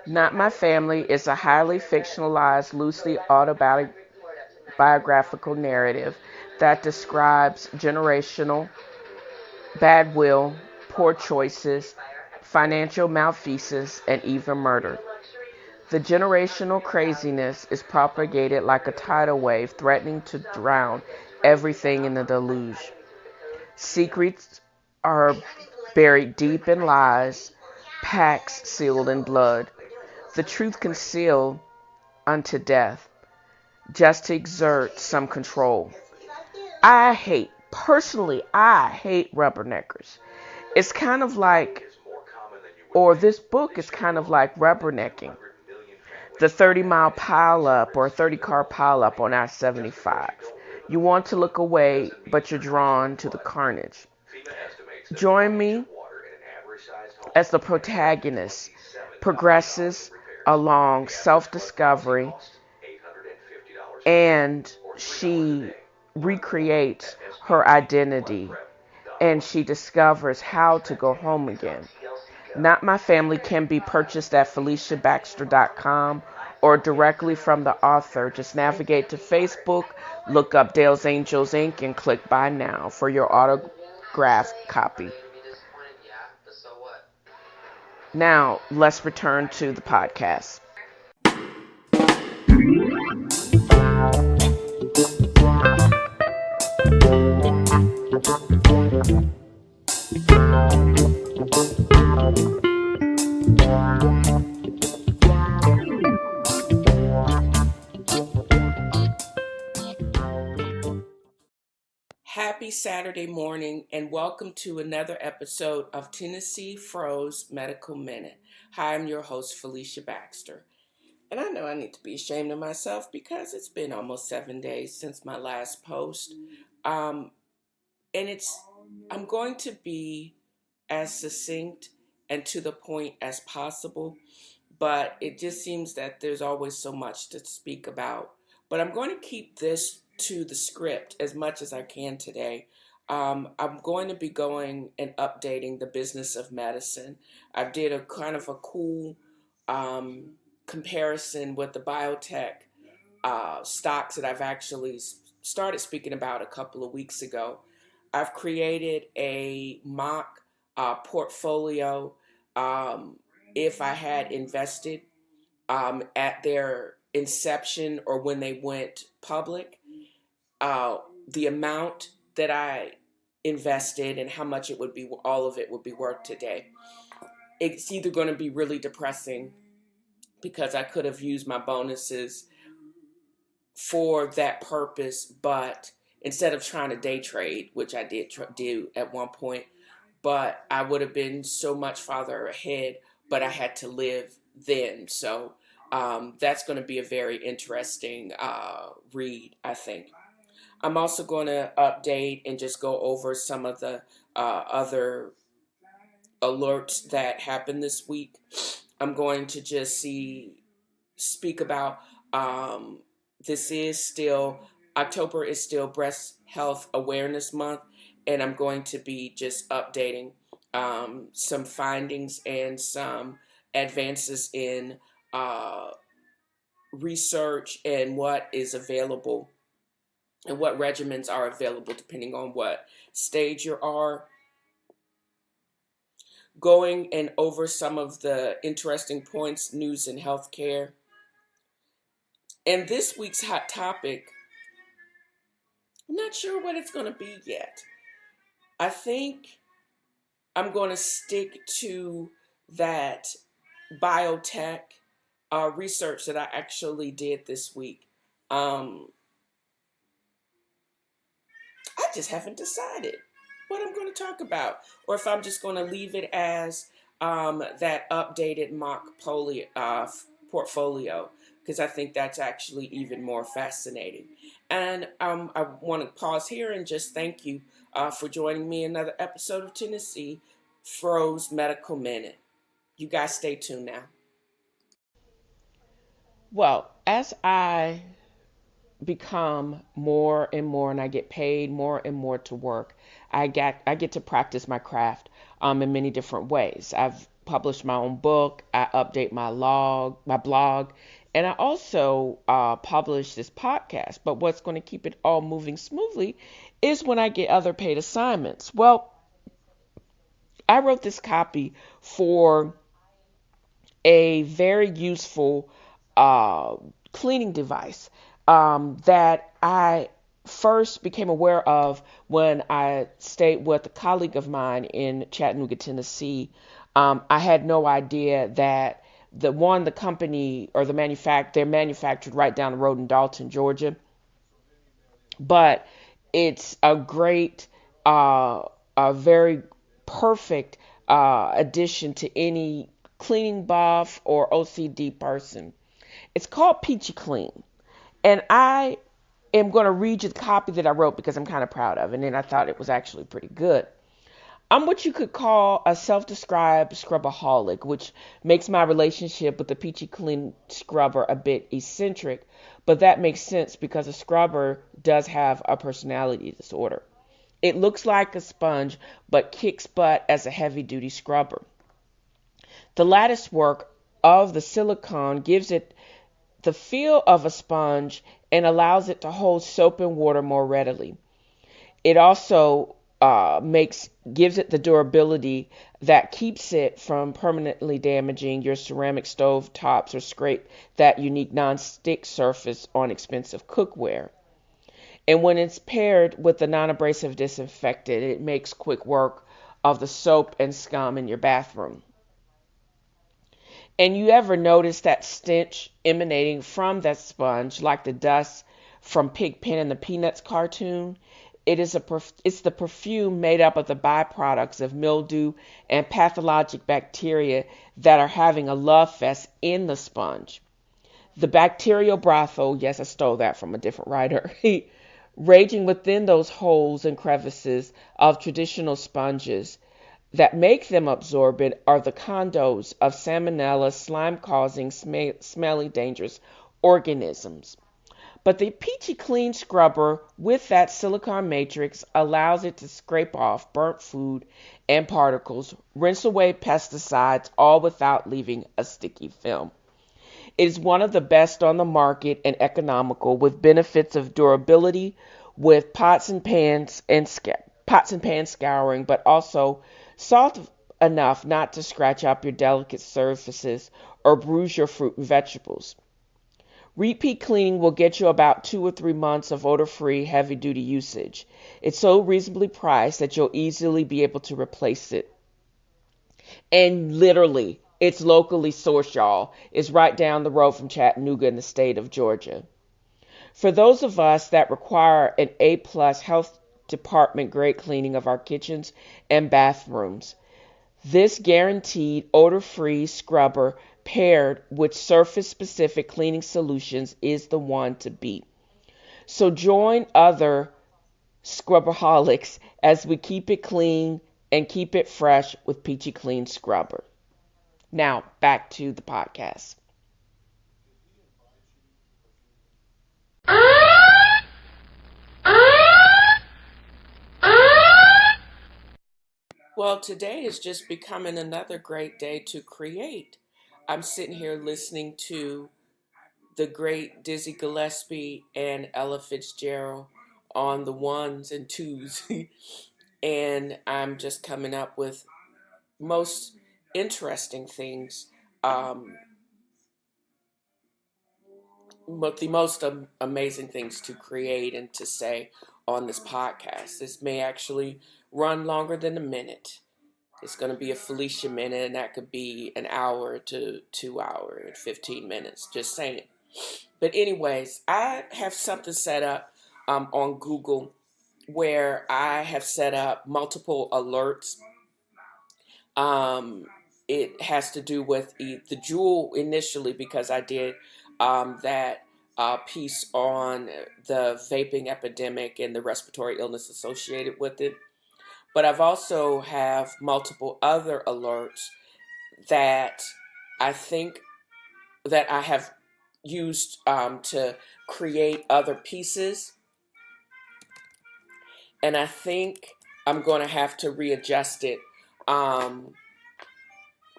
Not My Family is a highly fictionalized, loosely autobiographical narrative that describes generational bad will, poor choices, financial malfeasance, and even murder. The generational craziness is propagated like a tidal wave, threatening to drown everything in the deluge. Secrets are buried deep in lies, pacts sealed in blood, the truth concealed unto death, just to exert some control. I hate rubberneckers. It's kind of like, or this book is kind of like rubbernecking. The 30-mile pileup or 30-car pileup on I-75. You want to look away, but you're drawn to the carnage. Join me as the protagonist progresses along self-discovery and she recreates her identity and she discovers how to go home again. Not My Family can be purchased at FeliciaBaxter.com or directly from the author. Just navigate to Facebook, look up Dale's Angels Inc. and click Buy Now for your autographed copy. Now, let's return to the podcast. Happy Saturday morning and welcome to another episode of TNFro's Medical Minute. Hi, I'm your host, Felicia Baxter. And I know I need to be ashamed of myself because it's been almost 7 days since my last post. And I'm going to be as succinct and to the point as possible, but it just seems that there's always so much to speak about. But I'm going to keep this to the script as much as I can today. I'm going to be going and updating the business of medicine. I did a kind of a cool comparison with the biotech stocks that I've actually started speaking about a couple of weeks ago. I've created a mock portfolio if I had invested at their inception or when they went public, the amount that I invested and how much it would be, all of it would be worth today. It's either going to be really depressing because I could have used my bonuses for that purpose, but instead of trying to day trade, which I did do at one point, but I would have been so much farther ahead, but I had to live then. So that's going to be a very interesting read, I think. I'm also going to update and just go over some of the other alerts that happened this week. I'm going to just speak about October is still Breast Health Awareness Month, and I'm going to be just updating some findings and some advances in research and what is available and what regimens are available depending on what stage you are. Going and over some of the interesting points, news in healthcare. And this week's hot topic, I'm not sure what it's going to be yet. I think I'm going to stick to that biotech research that I actually did this week. I just haven't decided what I'm going to talk about, or if I'm just going to leave it as that updated mock portfolio, because I think that's actually even more fascinating. And I want to pause here and just thank you for joining me in another episode of TNFro's Medical Minute. You guys stay tuned now. Well, as I become more and more and I get paid more and more to work, I get to practice my craft in many different ways. I've publish my own book. I update my blog, and I also publish this podcast. But what's going to keep it all moving smoothly is when I get other paid assignments. Well, I wrote this copy for a very useful uh, cleaning device that I first became aware of when I stayed with a colleague of mine in Chattanooga, Tennessee. I had no idea that the company or they're manufactured right down the road in Dalton, Georgia. But it's uh, a very perfect addition to any cleaning buff or OCD person. It's called Peachy Clean. And I am going to read you the copy that I wrote because I'm kind of proud of it. And I thought it was actually pretty good. I'm what you could call a self-described scrubaholic, which makes my relationship with the Peachy Clean scrubber a bit eccentric, but that makes sense because a scrubber does have a personality disorder. It looks like a sponge, but kicks butt as a heavy-duty scrubber. The lattice work of the silicone gives it the feel of a sponge and allows it to hold soap and water more readily. It also gives it the durability that keeps it from permanently damaging your ceramic stove tops or scrape that unique non-stick surface on expensive cookware. And when it's paired with the non-abrasive disinfectant, it makes quick work of the soap and scum in your bathroom. And you ever notice that stench emanating from that sponge, like the dust from Pigpen and the Peanuts cartoon? It's the perfume made up of the byproducts of mildew and pathologic bacteria that are having a love fest in the sponge. The bacterial brothel, yes, I stole that from a different writer, raging within those holes and crevices of traditional sponges that make them absorbent are the condos of salmonella, slime-causing, smelly, dangerous organisms. But the Peachy Clean scrubber with that silicone matrix allows it to scrape off burnt food and particles, rinse away pesticides, all without leaving a sticky film. It is one of the best on the market and economical, with benefits of durability with pots and pan scouring, but also soft enough not to scratch up your delicate surfaces or bruise your fruit and vegetables. Repeat cleaning will get you about 2 or 3 months of odor-free, heavy-duty usage. It's so reasonably priced that you'll easily be able to replace it. And literally, it's locally sourced, y'all. It's right down the road from Chattanooga in the state of Georgia. For those of us that require an A-plus health department grade cleaning of our kitchens and bathrooms, this guaranteed odor-free scrubber paired with surface-specific cleaning solutions is the one to beat. So join other scrubberholics as we keep it clean and keep it fresh with Peachy Clean Scrubber. Now, back to the podcast. Well, today is just becoming another great day to create. I'm sitting here listening to the great Dizzy Gillespie and Ella Fitzgerald on the ones and twos, and I'm just coming up with most interesting things, but the most amazing things to create and to say on this podcast. This may actually run longer than a minute. It's going to be a Felicia minute, and that could be an hour to 2 hours and 15 minutes. Just saying. But anyways, I have something set up on Google where I have set up multiple alerts. It has to do with the Jewel initially because I did that piece on the vaping epidemic and the respiratory illness associated with it. But I've also have multiple other alerts that I think that I have used to create other pieces. And I think I'm going to have to readjust it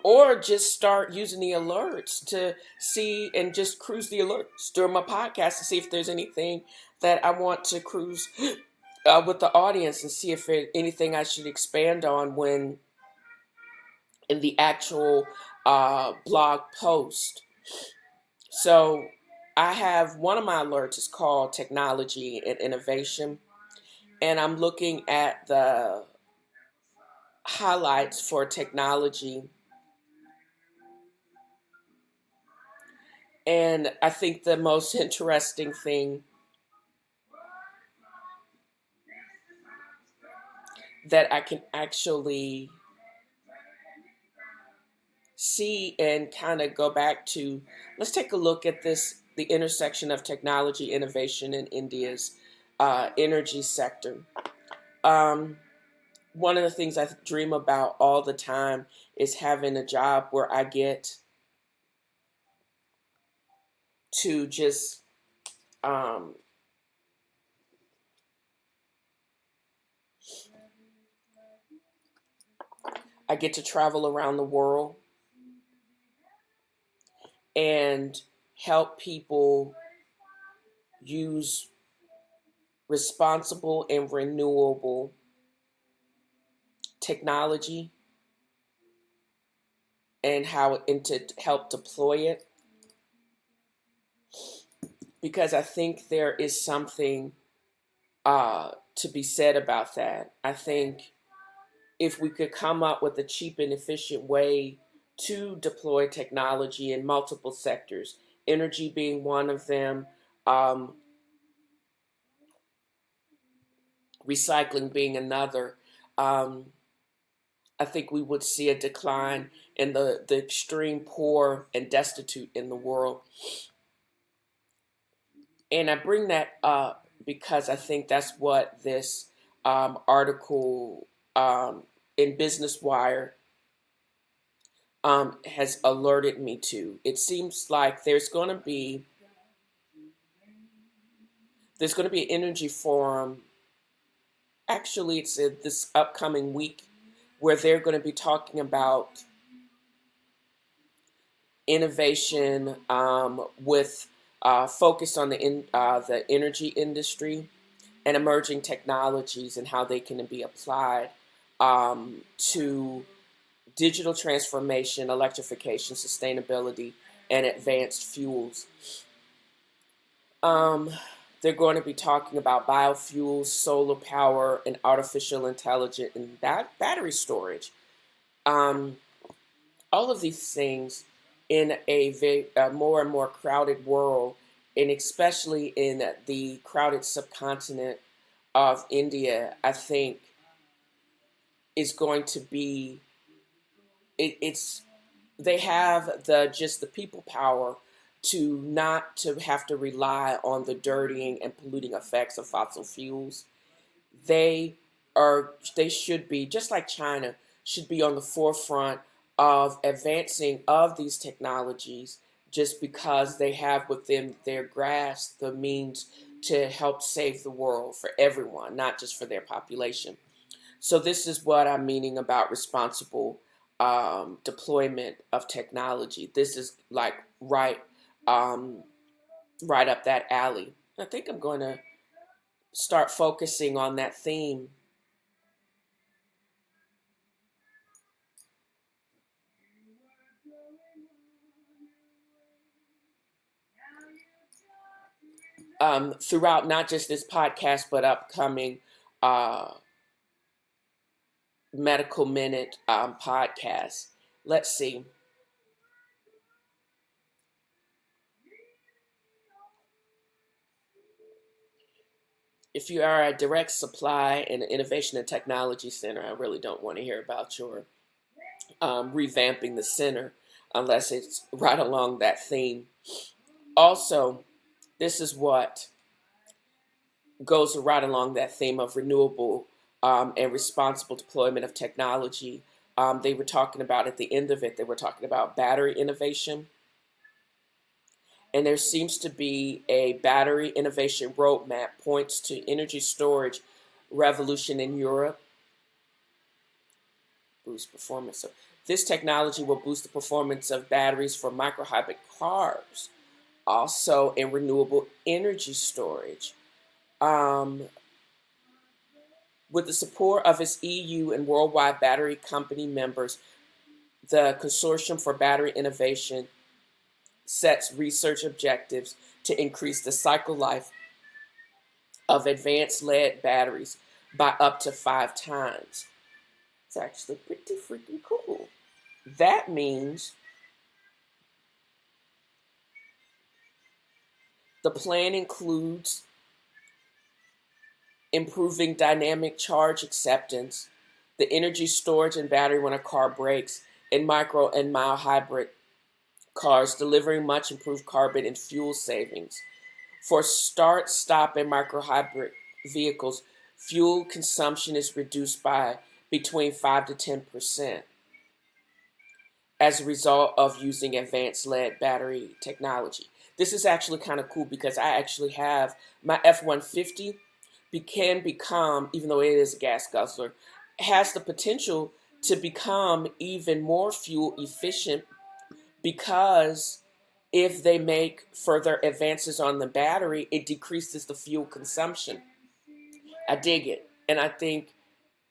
or just start using the alerts to see and just cruise the alerts during my podcast to see if there's anything that I want to cruise with the audience and see if there's anything I should expand on when in the actual blog post. So I have one of my alerts is called Technology and Innovation, and I'm looking at the highlights for technology. And I think the most interesting thing that I can actually see and kind of go back to, let's take a look at this, the intersection of technology innovation in India's energy sector. One of the things I dream about all the time is having a job where I get to just I get to travel around the world and help people use responsible and renewable technology and to help deploy it, because I think there is something to be said about that. I think if we could come up with a cheap and efficient way to deploy technology in multiple sectors, energy being one of them, recycling being another, I think we would see a decline in the extreme poor and destitute in the world. And I bring that up because I think that's what this article in Business Wire has alerted me to. It seems like there's going to be an energy forum. Actually, it's this upcoming week where they're going to be talking about innovation with focus on the energy industry and emerging technologies and how they can be applied to digital transformation, electrification, sustainability, and advanced fuels. They're going to be talking about biofuels, solar power, and artificial intelligence and battery storage. All of these things in a more and more crowded world, and especially in the crowded subcontinent of India, I think is going to be, they have the people power to not to have to rely on the dirtying and polluting effects of fossil fuels. They should be, just like China, should be on the forefront of advancing of these technologies, just because they have within their grasp the means to help save the world for everyone, not just for their population. So this is what I'm meaning about responsible deployment of technology. This is like right up that alley. I think I'm going to start focusing on that theme. Throughout not just this podcast, but upcoming Medical Minute podcast. Let's see. If you are a direct supply and innovation and technology center, I really don't want to hear about your revamping the center unless it's right along that theme. Also, this is what goes right along that theme of renewable and responsible deployment of technology. They were talking about at the end of it, they were talking about battery innovation. And there seems to be a battery innovation roadmap points to energy storage revolution in Europe. Boost performance. So This technology will boost the performance of batteries for microhybrid cars, also in renewable energy storage. Um, with the support of its EU and worldwide battery company members, the Consortium for Battery Innovation sets research objectives to increase the cycle life of advanced lead batteries by up to 5 times. It's actually pretty freaking cool. That means the plan includes improving dynamic charge acceptance, the energy storage and battery when a car breaks, in micro and mild hybrid cars, delivering much improved carbon and fuel savings. For start, stop, and micro hybrid vehicles, fuel consumption is reduced by between 5 to 10% as a result of using advanced lead battery technology. This is actually kind of cool because I actually have my F-150 can become, even though it is a gas guzzler, has the potential to become even more fuel efficient because if they make further advances on the battery, it decreases the fuel consumption. I dig it, and I think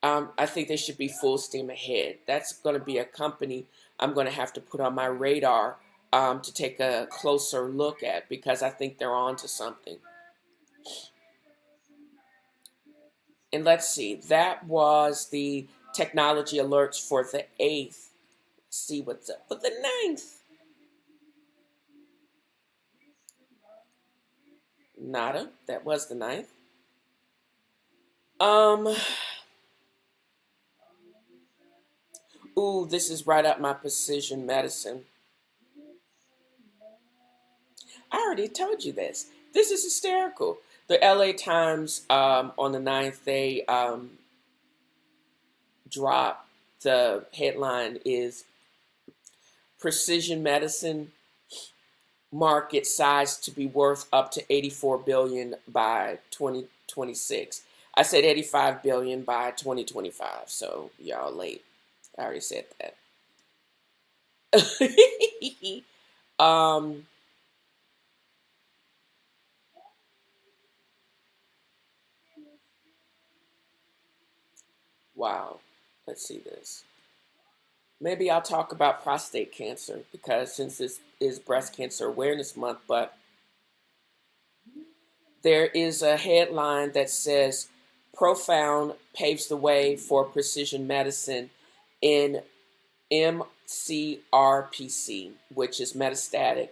they should be full steam ahead. That's going to be a company I'm going to have to put on my radar to take a closer look at because I think they're on to something. And let's see, that was the technology alerts for the 8th. Let's see what's up for the 9th. Nada, that was the 9th. Ooh, this is right up my precision medicine. I already told you this. This is hysterical. The LA Times on the 9th, they dropped the headline is precision medicine market size to be worth up to 84 billion by 2026. I said 85 billion by 2025, so y'all late. I already said that. Wow. Let's see this. Maybe I'll talk about prostate cancer because since this is Breast Cancer Awareness Month, but there is a headline that says Profound paves the way for precision medicine in MCRPC, which is metastatic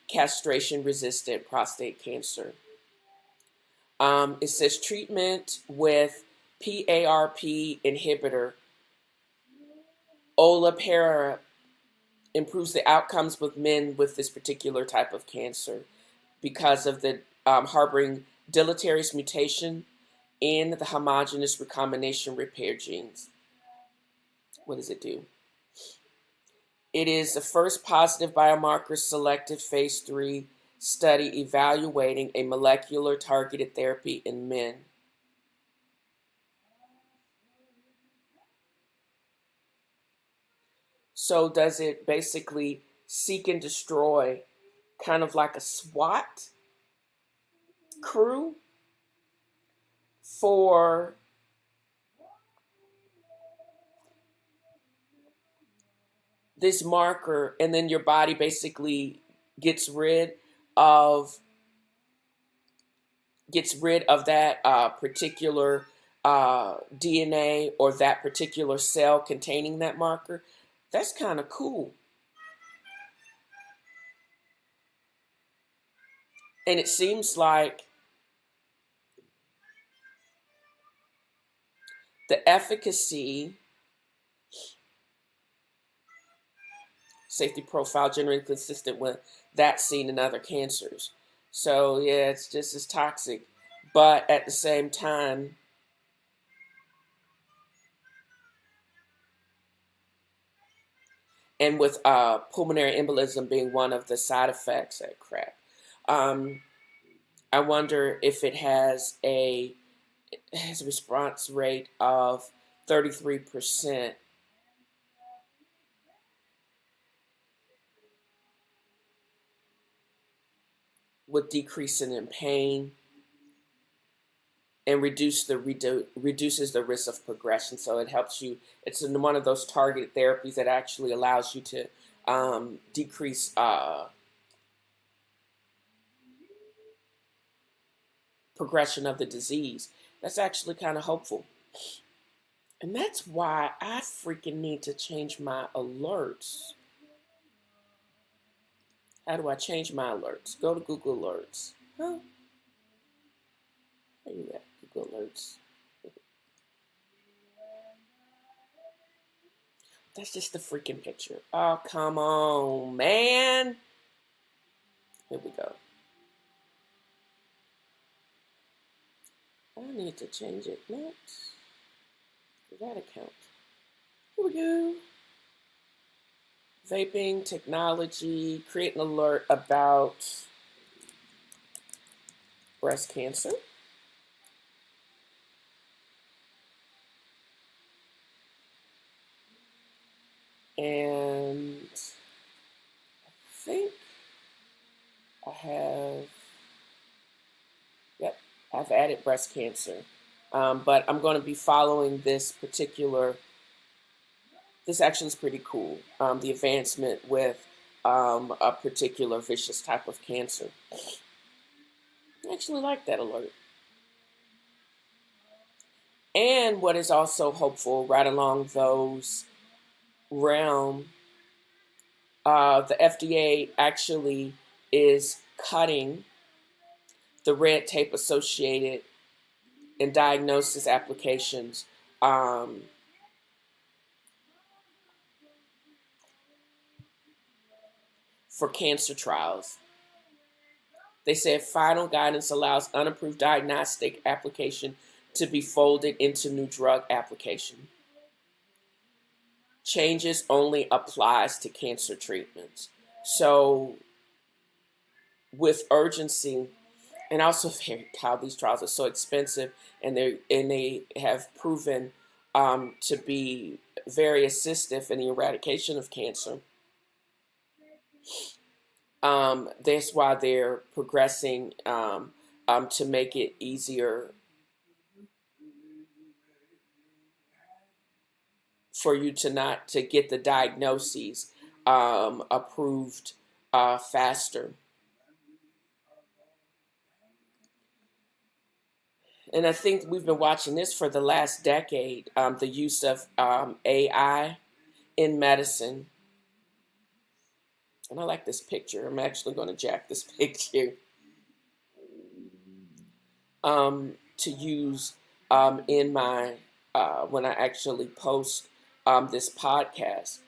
castration-resistant prostate cancer. It says treatment with PARP inhibitor olaparib improves the outcomes with men with this particular type of cancer because of the harboring deleterious mutation in the homogeneous recombination repair genes. What does it do? It is the first positive biomarker selected phase 3 study evaluating a molecular targeted therapy in men. So does it basically seek and destroy, kind of like a SWAT crew for this marker, and then your body basically gets rid of that particular DNA or that particular cell containing that marker? That's kind of cool. And it seems like the efficacy, safety profile generally consistent with that seen in other cancers. So yeah, it's just as toxic. But at the same time, and with pulmonary embolism being one of the side effects, that crap. I wonder if it has a response rate of 33%. with decreasing in pain, and reduces the risk of progression. So it helps you. It's one of those targeted therapies that actually allows you to decrease progression of the disease. That's actually kind of hopeful. And that's why I freaking need to change my alerts. How do I change my alerts? Go to Google Alerts. Huh? There you go, Google Alerts. That's just the freaking picture. Oh, come on, man. Here we go. I need to change it next. That account. Here we go. Vaping technology. Create an alert about breast cancer. And I think I have, yep, I've added breast cancer. But I'm going to be following this particular, this actually is pretty cool, the advancement with a particular vicious type of cancer. I actually like that alert. And what is also hopeful, right along those realm, the FDA actually is cutting the red tape associated in diagnosis applications for cancer trials. They said final guidance allows unapproved diagnostic application to be folded into new drug application. Changes only applies to cancer treatments. So with urgency, and also how these trials are so expensive, and they have proven to be very assistive in the eradication of cancer. That's why they're progressing to make it easier for you to get the diagnoses approved faster. And I think we've been watching this for the last decade, the use of AI in medicine. And I like this picture. I'm actually going to jack this picture to use in my, when I actually post this podcast.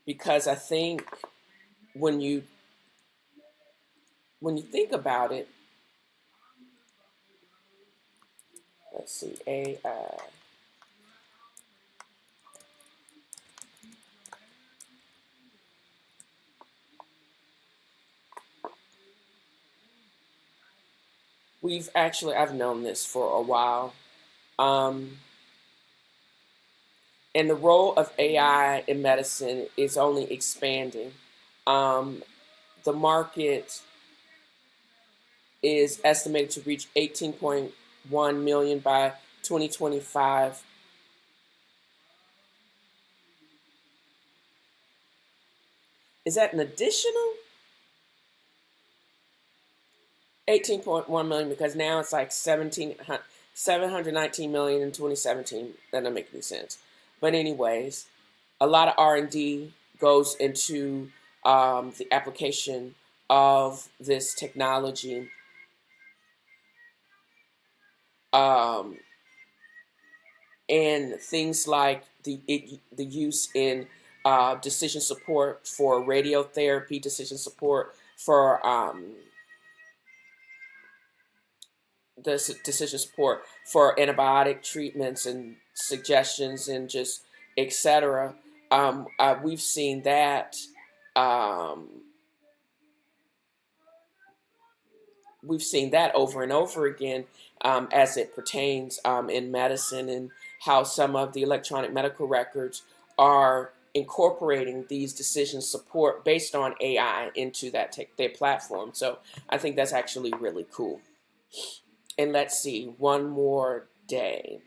Because I think when you think about it, let's see, AI. I've known this for a while. And the role of AI in medicine is only expanding. The market is estimated to reach 18.1 million by 2025. Is that an additional 18.1 million? Because now it's like 719 million in 2017. That doesn't make any sense. But anyways, a lot of R&D goes into the application of this technology. And things like the use in decision support for radiotherapy, decision support for decision support for antibiotic treatments and suggestions and just etc. We've seen that. We've seen that over and over again as it pertains in medicine, and how some of the electronic medical records are incorporating these decision support based on AI into their platform. So I think that's actually really cool. And let's see, one more day.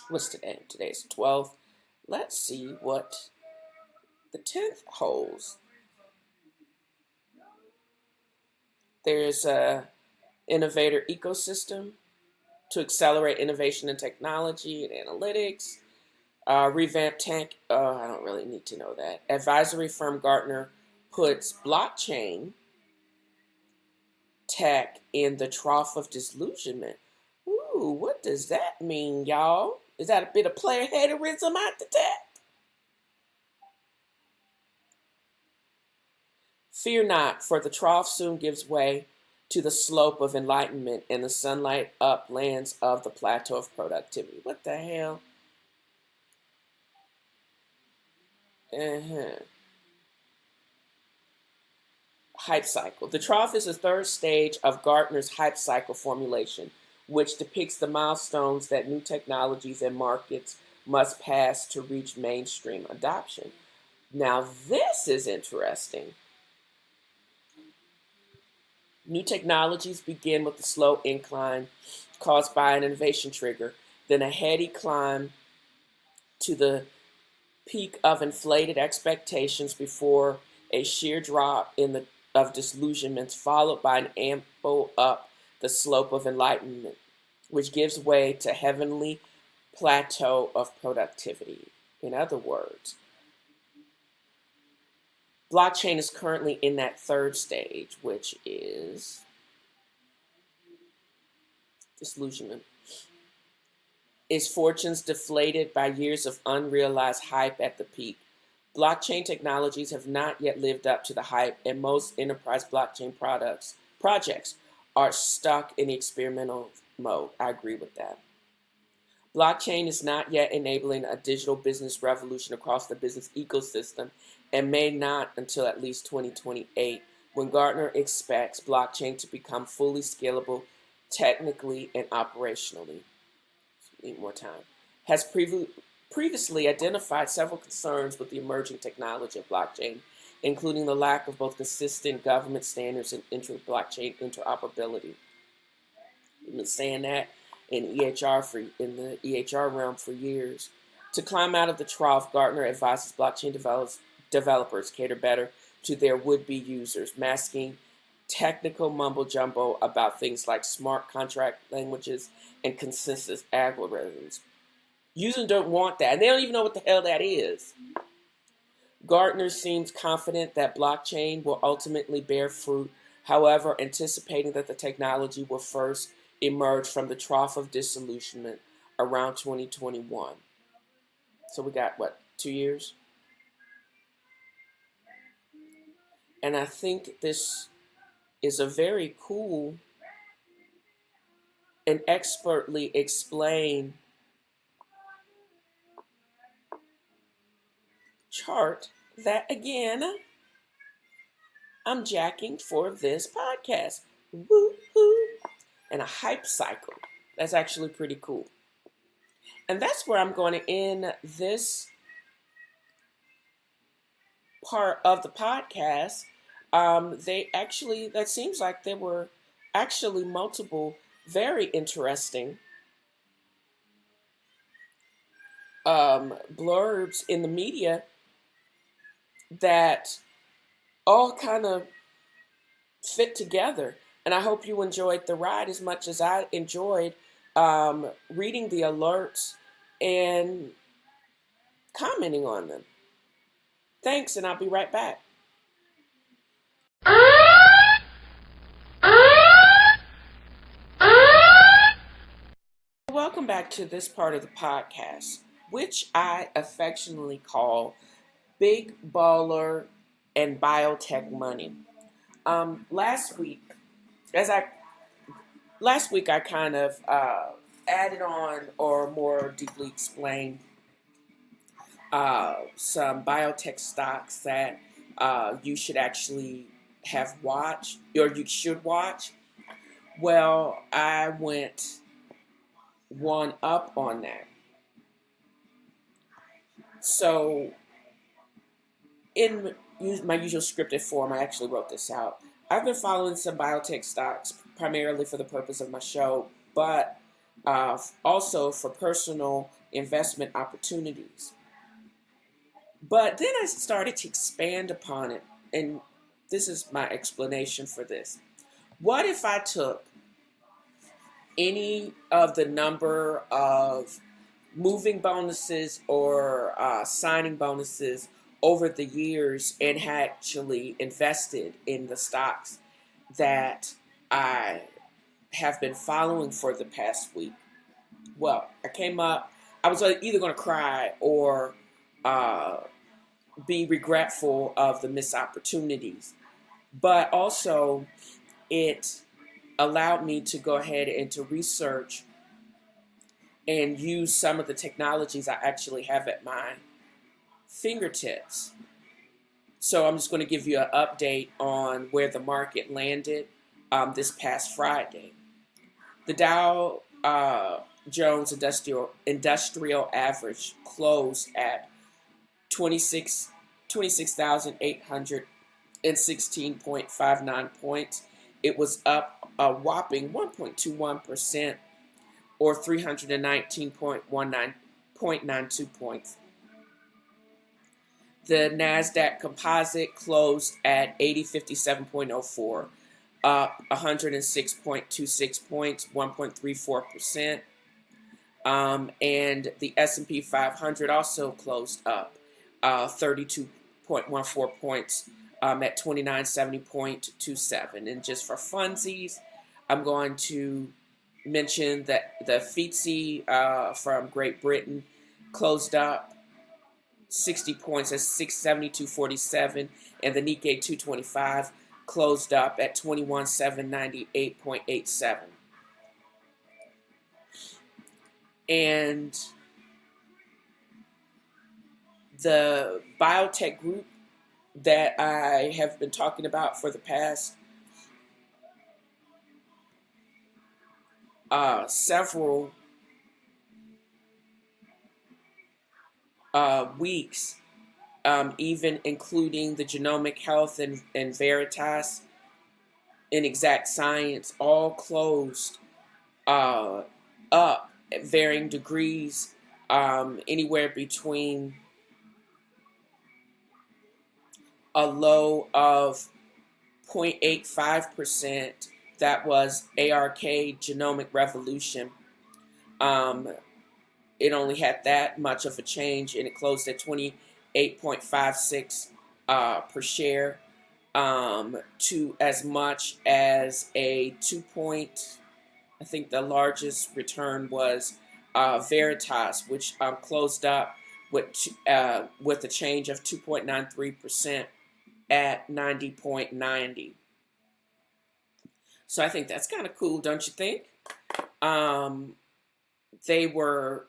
What's today? Today's 12th. Let's see what the 10th holds. There's a innovator ecosystem to accelerate innovation in technology and analytics. Revamp tech. I don't really need to know that. Advisory firm Gartner puts blockchain tech in the trough of disillusionment. Ooh, what does that mean, y'all? Is that a bit of player haterism I detect? Fear not, for the trough soon gives way to the slope of enlightenment and the sunlight uplands of the plateau of productivity. What the hell? Hype cycle. The trough is the third stage of Gartner's hype cycle formulation, which depicts the milestones that new technologies and markets must pass to reach mainstream adoption. Now, this is interesting. New technologies begin with a slow incline caused by an innovation trigger, then a heady climb to the peak of inflated expectations before a sheer drop of disillusionments, followed by an ample up the slope of enlightenment, which gives way to heavenly plateau of productivity. In other words, blockchain is currently in that third stage, which is disillusionment. Its fortunes deflated by years of unrealized hype at the peak. Blockchain technologies have not yet lived up to the hype, and most enterprise blockchain projects are stuck in experimental mode. I agree with that. Blockchain is not yet enabling a digital business revolution across the business ecosystem, and may not until at least 2028, when Gartner expects blockchain to become fully scalable technically and operationally. Need more time. Has previously identified several concerns with the emerging technology of blockchain, including the lack of both consistent government standards and blockchain interoperability. We've been saying that in the EHR realm for years. To climb out of the trough, Gartner advises blockchain developers cater better to their would-be users, masking technical mumbo-jumbo about things like smart contract languages and consensus algorithms. Users don't want that, and they don't even know what the hell that is. Gartner seems confident that blockchain will ultimately bear fruit, however, anticipating that the technology will first emerge from the trough of disillusionment around 2021. So we got, 2 years? And I think this is a very cool and expertly explained chart that, again, I'm jacking for this podcast. Woo-hoo! And a hype cycle. That's actually pretty cool. And that's where I'm going to end this part of the podcast. That seems like there were actually multiple very interesting blurbs in the media that all kind of fit together. And I hope you enjoyed the ride as much as I enjoyed reading the alerts and commenting on them. Thanks, and I'll be right back. Welcome back to this part of the podcast, which I affectionately call Big Baller and Biotech Money. Last week I kind of added on or more deeply explained some biotech stocks that you should actually have watched, or you should watch. Well, I went one up on that. So In my usual scripted form, I actually wrote this out. I've been following some biotech stocks primarily for the purpose of my show, but also for personal investment opportunities. But then I started to expand upon it, and this is my explanation for this. What if I took any of the number of moving bonuses or signing bonuses over the years and had actually invested in the stocks that I have been following for the past week? Well, I was either going to cry or uh, be regretful of the missed opportunities. But also, it allowed me to go ahead and to research and use some of the technologies I actually have at my fingertips. So I'm just going to give you an update on where the market landed this past Friday. The Dow Jones Industrial Average closed at 26,816.59 points. It was up a whopping 1.21%, or 319.92 points. The NASDAQ Composite closed at 8057.04, up 106.26 points, 1.34%. And the S&P 500 also closed up 32.14 points at 2970.27. And just for funsies, I'm going to mention that the FTSE from Great Britain closed up 60 points at 672.47, and the Nikkei 225 closed up at 21,798.87. And the biotech group that I have been talking about for the past several weeks, even including the Genomic Health and Veritas and Exact Science, all closed up at varying degrees, anywhere between a low of 0.85%, that was ARK Genomic Revolution. It only had that much of a change, and it closed at 28.56 per share, to as much as a 2 point. I think the largest return was Veritas, which closed up with a change of 2.93% at 90.90. So I think that's kind of cool, don't you think? They were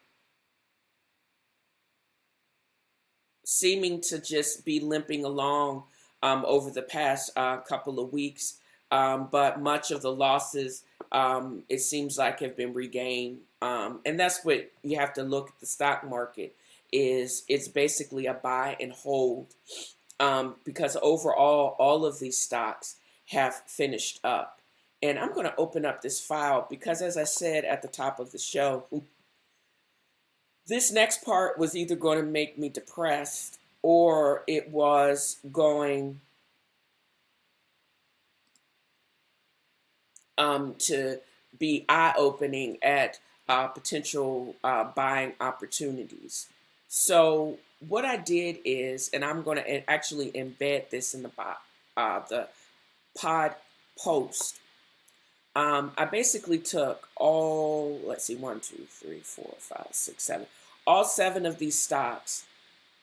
seeming to just be limping along over the past couple of weeks, but much of the losses, it seems like, have been regained. And that's what you have to look at the stock market, is it's basically a buy and hold, because overall all of these stocks have finished up. And I'm going to open up this file because, as I said at the top of the show, this next part was either going to make me depressed or it was going to be eye-opening at potential buying opportunities. So what I did is, and I'm going to actually embed this in the pod post. I basically took all, let's see, 1, 2, 3, 4, 5, 6, 7, all 7 of these stocks,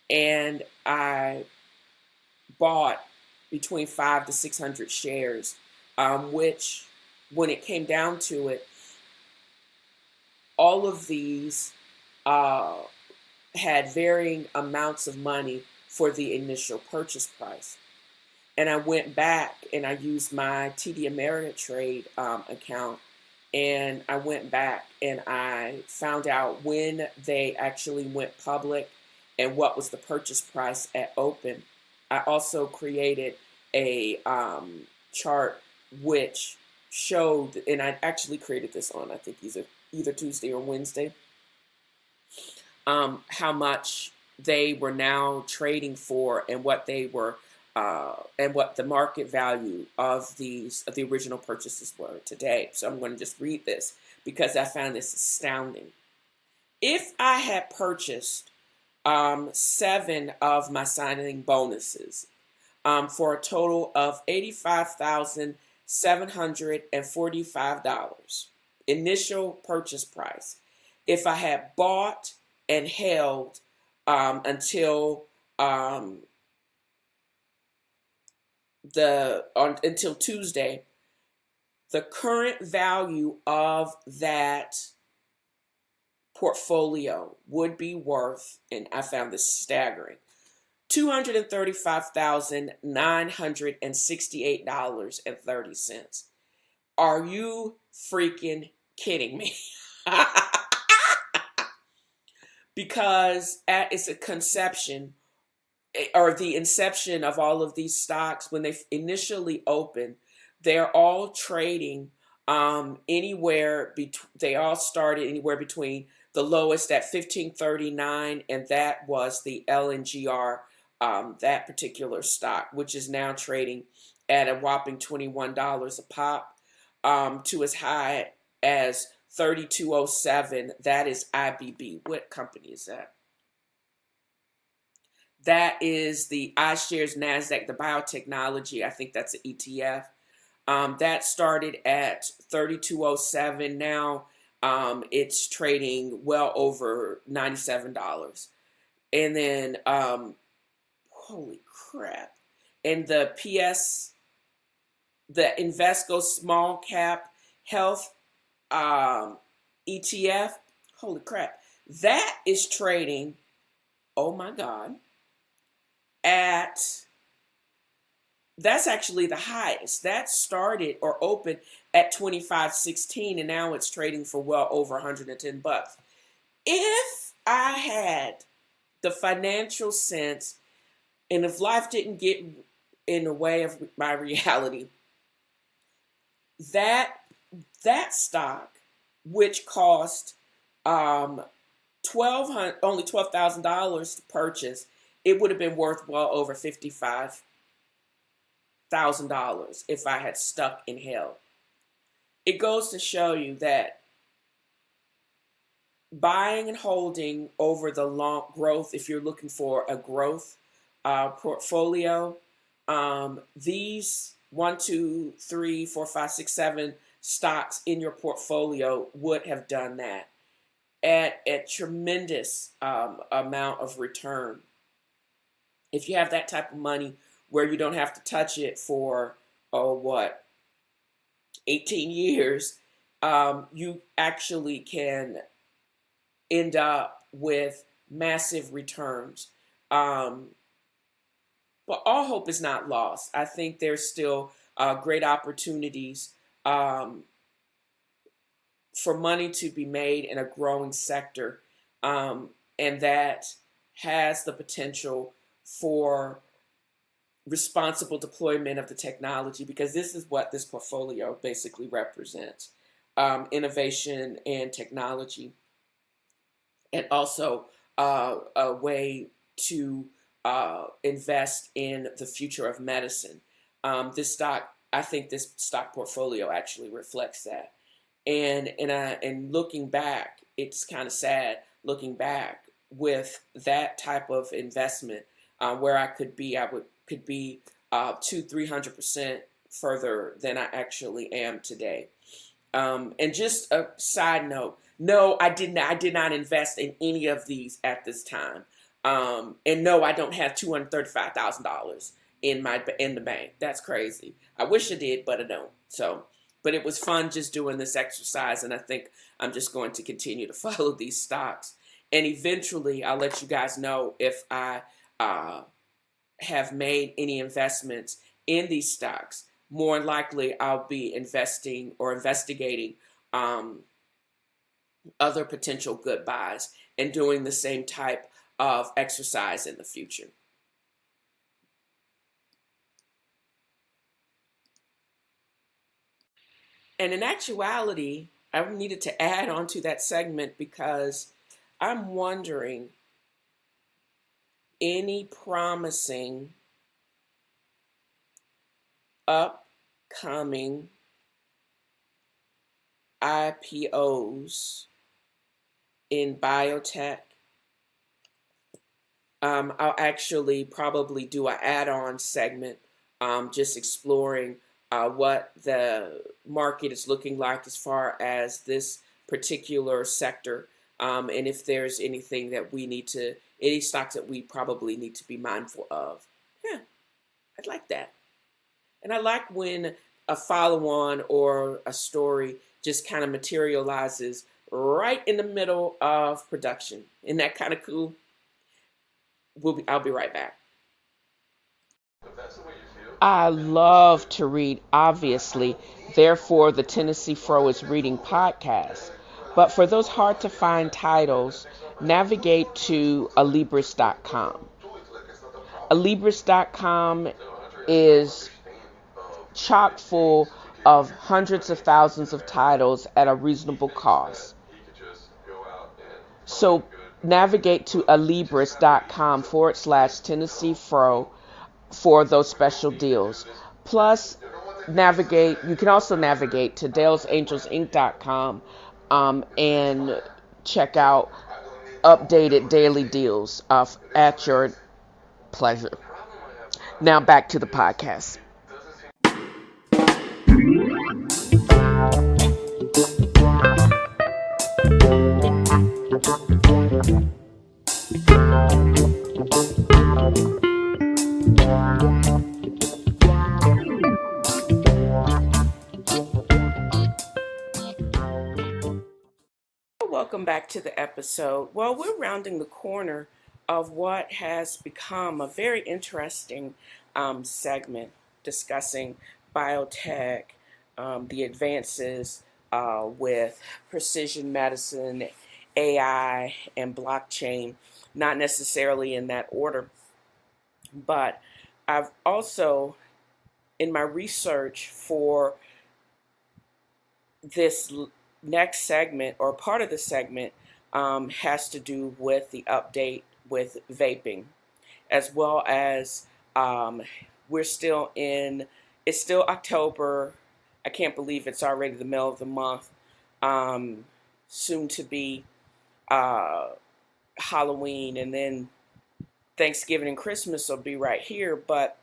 and I bought between 500 to 600 shares, which, when it came down to it, all of these had varying amounts of money for the initial purchase price. And I went back and I used my TD Ameritrade account, and I went back and I found out when they actually went public and what was the purchase price at open. I also created a chart which showed, and I actually created this on, I think, either Tuesday or Wednesday, how much they were now trading for and what they were and what the market value of the original purchases were today. So I'm going to just read this because I found this astounding. If I had purchased 7 of my signing bonuses for a total of $85,745 initial purchase price, if I had bought and held until until Tuesday, the current value of that portfolio would be worth, and I found this staggering, $235,968.30. Are you freaking kidding me? Because at its conception, or the inception of all of these stocks, when they initially opened, they're all trading they all started anywhere between the lowest at 1539, and that was the LNGR, that particular stock, which is now trading at a whopping $21 a pop, to as high as 3207. That is IBB. What company is that? That is the iShares NASDAQ, the Biotechnology. I think that's an ETF. That started at 3207. Now it's trading well over $97. And then, holy crap. And the the Invesco Small Cap Health ETF, holy crap. That is trading, oh my God, that's actually the highest. That started or opened at 25.16, and now it's trading for well over $110. If I had the financial sense, and if life didn't get in the way of my reality, that stock, which cost only $12,000 to purchase, it would have been worth well over $55,000 if I had stuck and held. It goes to show you that buying and holding over the long growth, if you're looking for a growth portfolio, these 1, 2, 3, 4, 5, 6, 7 stocks in your portfolio would have done that at a tremendous amount of return. If you have that type of money where you don't have to touch it for, 18 years, you actually can end up with massive returns. But all hope is not lost. I think there's still great opportunities for money to be made in a growing sector, and that has the potential for responsible deployment of the technology, because this is what this portfolio basically represents: innovation and technology, and also a way to invest in the future of medicine. I think this stock portfolio actually reflects that. And looking back, it's kind of sad looking back with that type of investment, where I could be 200-300% further than I actually am today. And just a side note, no, I did not invest in any of these at this time. And no, I don't have $235,000 in the bank. That's crazy. I wish I did, but I don't. But it was fun just doing this exercise, and I think I'm just going to continue to follow these stocks. And eventually, I'll let you guys know if I have made any investments in these stocks. More likely, I'll be investing or investigating other potential good buys and doing the same type of exercise in the future. And in actuality, I needed to add on to that segment because I'm wondering any promising upcoming IPOs in biotech. I'll actually probably do an add-on segment, just exploring what the market is looking like as far as this particular sector, and if there's anything that we need to, any stocks that we probably need to be mindful of. Yeah, I'd like that. And I like when a follow-on or a story just kind of materializes right in the middle of production. Isn't that kind of cool? I'll be right back. I love to read, obviously. Therefore, the TNFro is reading podcasts. But for those hard to find titles, navigate to alibris.com. Alibris.com is chock full of hundreds of thousands of titles at a reasonable cost. So navigate to alibris.com/TNFro for those special deals. Plus, you can also navigate to dalesangelsinc.com and check out updated daily deals at your pleasure. Now back to the podcast. Welcome back to the episode. Well, we're rounding the corner of what has become a very interesting segment discussing biotech, the advances with precision medicine, AI, and blockchain, not necessarily in that order. But I've also, in my research for this next segment, or part of the segment, has to do with the update with vaping, as well as it's still October. I can't believe it's already the middle of the month. Soon to be Halloween, and then Thanksgiving and Christmas will be right here. But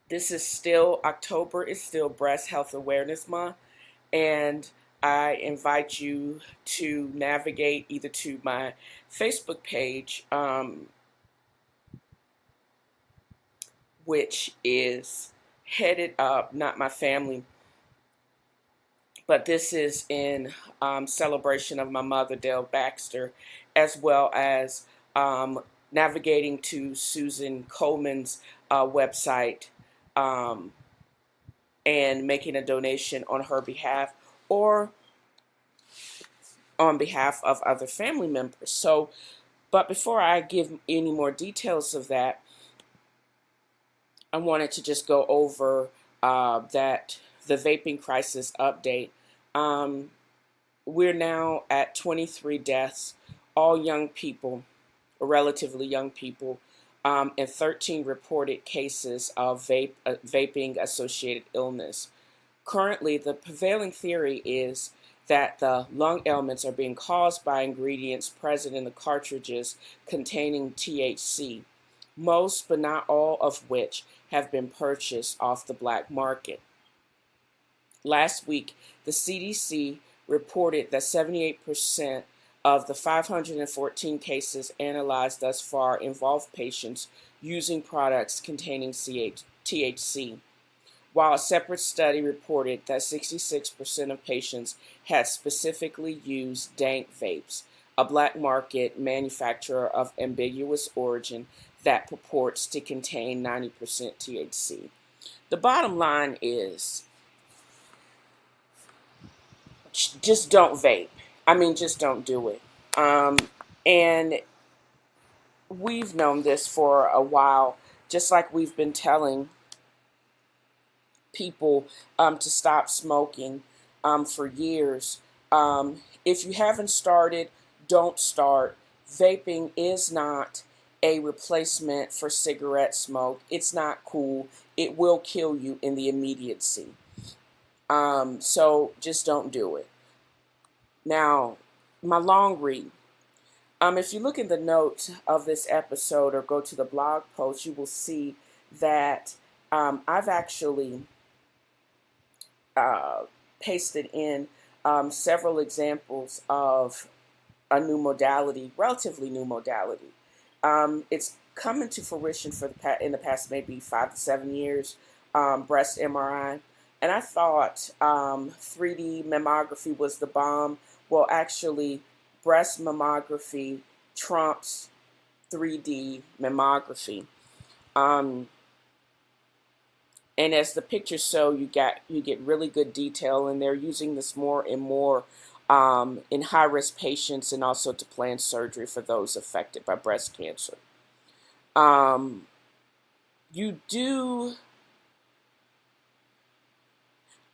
this is still October. It's still Breast Health Awareness Month. And I invite you to navigate either to my Facebook page, which is headed up, not my family, but this is in celebration of my mother, Dale Baxter, as well as navigating to Susan Coleman's website and making a donation on her behalf or on behalf of other family members. So, but before I give any more details of that, I wanted to just go over that the vaping crisis update. We're now at 23 deaths, all young people, or relatively young people, and 13 reported cases of vaping associated illness. Currently, the prevailing theory is that the lung ailments are being caused by ingredients present in the cartridges containing THC, most but not all of which have been purchased off the black market. Last week, the CDC reported that 78% of the 514 cases analyzed thus far involved patients using products containing THC, while a separate study reported that 66% of patients had specifically used Dank Vapes, a black market manufacturer of ambiguous origin that purports to contain 90% THC. The bottom line is, just don't vape. I mean, just don't do it. And we've known this for a while, just like we've been telling people to stop smoking for years. If you haven't started, don't start. Vaping is not a replacement for cigarette smoke. It's not cool. It will kill you in the immediacy. So just don't do it. Now, my long read. If you look in the notes of this episode or go to the blog post, you will see that I've actually pasted in several examples of a new modality, relatively new modality. It's come into fruition in the past maybe 5 to 7 years, breast MRI. And I thought 3D mammography was the bomb. Well, actually, breast mammography trumps 3D mammography. And as the pictures show, you get really good detail, and they're using this more and more in high-risk patients, and also to plan surgery for those affected by breast cancer.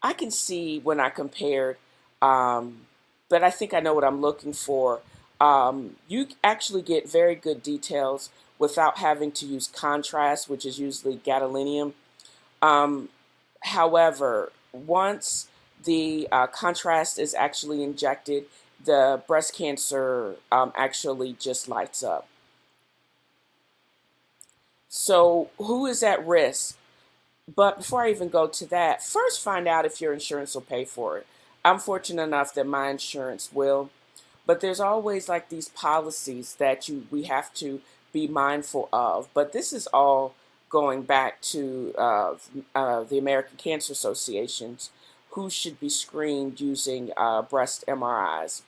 I can see when I compared, but I think I know what I'm looking for. You actually get very good details without having to use contrast, which is usually gadolinium. However, once the contrast is actually injected, the breast cancer actually just lights up. So who is at risk? But before I even go to that, first find out if your insurance will pay for it. I'm fortunate enough that my insurance will, but there's always like these policies that we have to be mindful of. But this is all going back to the American Cancer Associations, who should be screened using breast MRIs.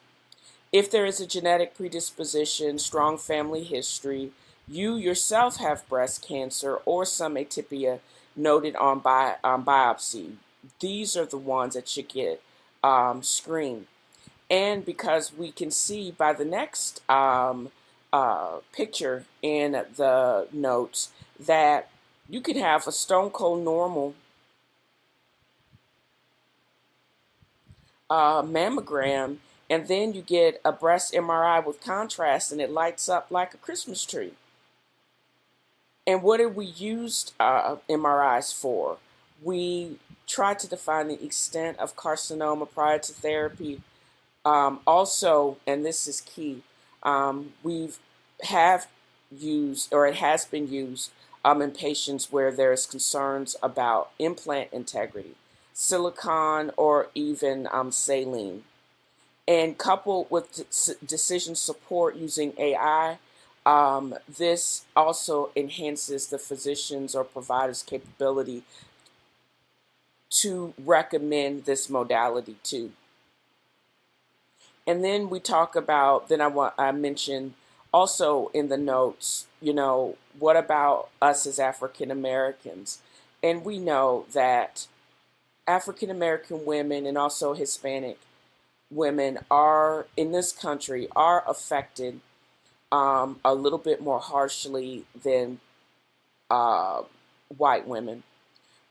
If there is a genetic predisposition, strong family history, you yourself have breast cancer or some atypia noted on biopsy, these are the ones that should get screened. And because we can see by the next picture in the notes that you could have a stone cold normal mammogram, and then you get a breast MRI with contrast, and it lights up like a Christmas tree. And what did we use MRIs for? We tried to define the extent of carcinoma prior to therapy. Also, and this is key, we have used, or it has been used in patients where there's concerns about implant integrity, silicone, or even saline. And coupled with decision support using AI, this also enhances the physician's or provider's capability to recommend this modality too. And then we talk about, I mentioned also in the notes, what about us as African Americans? And we know that African American women and also Hispanic women in this country are affected a little bit more harshly than white women.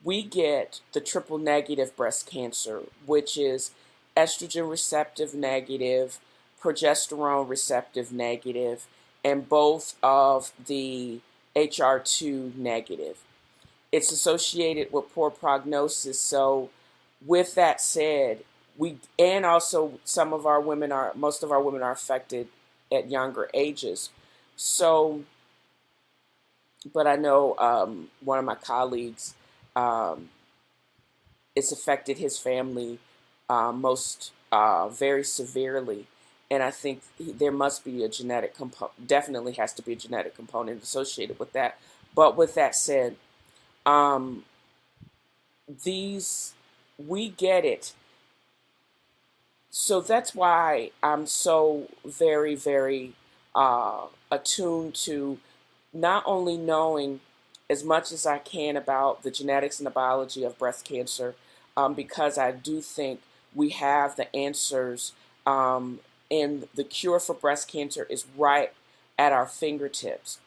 We get the triple negative breast cancer, which is estrogen receptive negative, progesterone receptive negative, and both of the HR2 negative. It's associated with poor prognosis. So with that said, also most of our women are affected at younger ages. So, but I know one of my colleagues, it's affected his family most very severely. And I think there must be a genetic component, definitely has to be a genetic component associated with that. But with that said, we get it. So that's why I'm so very, very attuned to not only knowing as much as I can about the genetics and the biology of breast cancer, because I do think we have the answers, and the cure for breast cancer is right at our fingertips.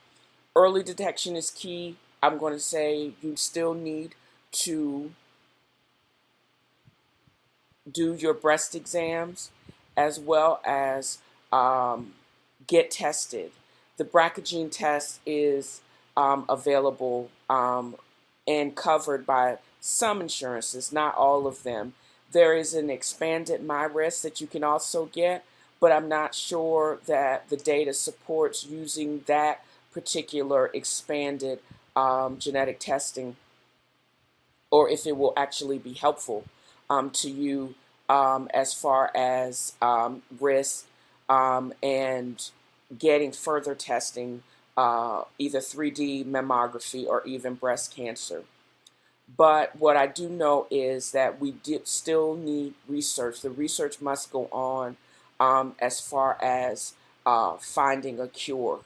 Early detection is key. I'm going to say you still need to do your breast exams as well as get tested. The BRCA gene test is available and covered by some insurances, not all of them. There is an expanded MyRisk that you can also get, but I'm not sure that the data supports using that particular expanded genetic testing, or if it will actually be helpful to you as far as risk and getting further testing, either 3D mammography or even breast cancer. But what I do know is that we still need research. The research must go on as far as finding a cure.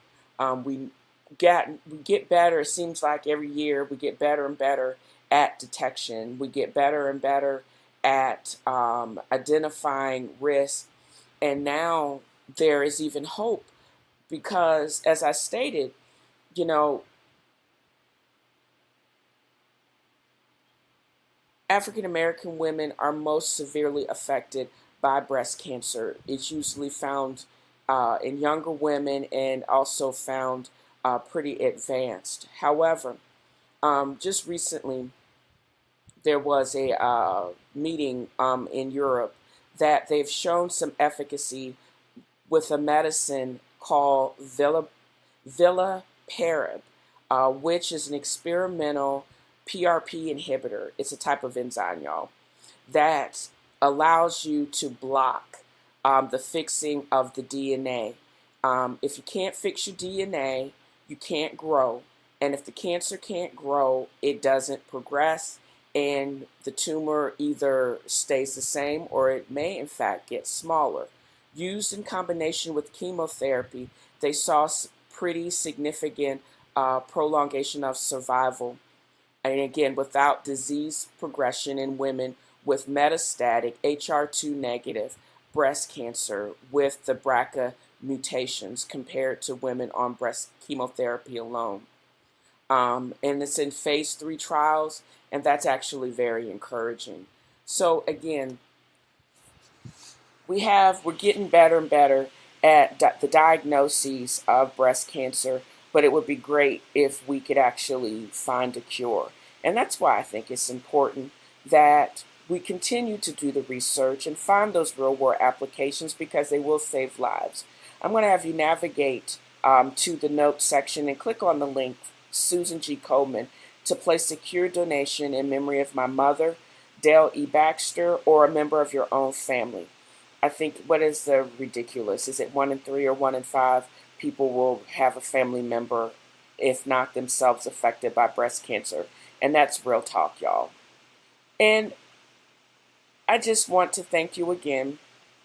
We get better. It seems like every year we get better and better at detection. We get better and better at identifying risk. And now there is even hope because, as I stated, you know, African American women are most severely affected by breast cancer. It's usually found in younger women and also found pretty advanced. However, just recently there was a meeting in Europe that they've shown some efficacy with a medicine called viliparib, which is an experimental PRP inhibitor. It's a type of enzyme, y'all, that allows you to block the fixing of the DNA. If you can't fix your DNA, you can't grow. And if the cancer can't grow, it doesn't progress, and the tumor either stays the same or it may, in fact, get smaller. Used in combination with chemotherapy, they saw pretty significant prolongation of survival. And again, without disease progression in women with metastatic HR2 negative breast cancer with the BRCA mutations compared to women on breast chemotherapy alone. And it's in phase 3 trials, and that's actually very encouraging. So again, we're getting better and better at the diagnoses of breast cancer, but it would be great if we could actually find a cure. And that's why I think it's important that we continue to do the research and find those real world applications because they will save lives. I'm going to have you navigate to the notes section and click on the link, Susan G. Coleman, to place a secure donation in memory of my mother, Dale E. Baxter, or a member of your own family. I think, what is the ridiculous? Is it 1 in 3 or 1 in 5 people will have a family member, if not themselves, affected by breast cancer? And that's real talk, y'all. And I just want to thank you again,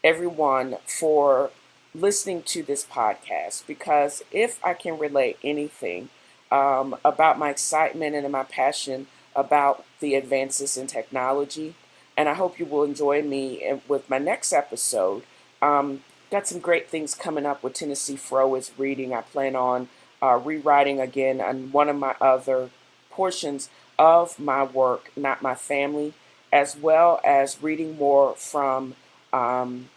everyone, for listening to this podcast, because if I can relate anything about my excitement and my passion about the advances in technology, and I hope you will enjoy me with my next episode. Got some great things coming up with TNFro is reading. I plan on rewriting again on one of my other portions of my work, Not My Family, as well as reading more from The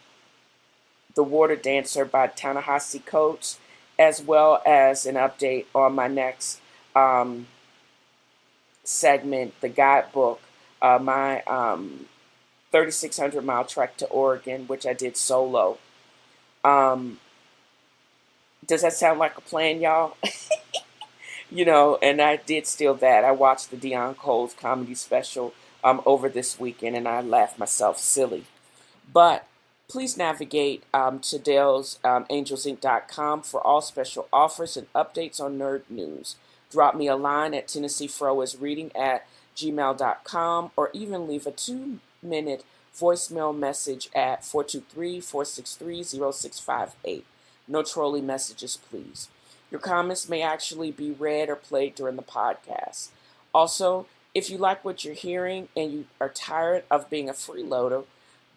Water Dancer by Ta-Nehisi Coates, as well as an update on my next segment, the guidebook, my 3,600 mile trek to Oregon, which I did solo. Does that sound like a plan, y'all? And I did steal that. I watched the Dion Cole's comedy special over this weekend, and I laughed myself silly. But please navigate to Dale's angelsinc.com for all special offers and updates on nerd news. Drop me a line at TNFroisreading@gmail.com, or even leave a 2-minute voicemail message at 423-463-0658. No trolling messages, please. Your comments may actually be read or played during the podcast. Also, if you like what you're hearing and you are tired of being a freeloader,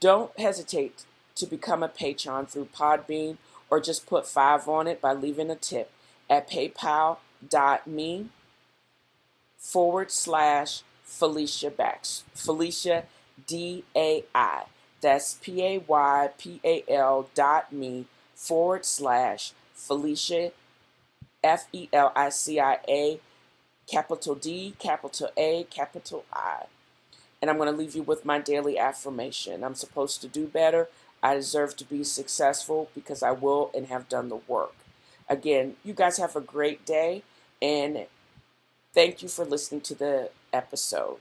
don't hesitate to become a patron through Podbean, or just put 5 on it by leaving a tip at paypal.me/Felicia Dai. That's paypal.me/Felicia, Felicia, capital D, capital A, capital I. And I'm going to leave you with my daily affirmation. I'm supposed to do better. I deserve to be successful because I will and have done the work. Again, you guys have a great day, and thank you for listening to the episode.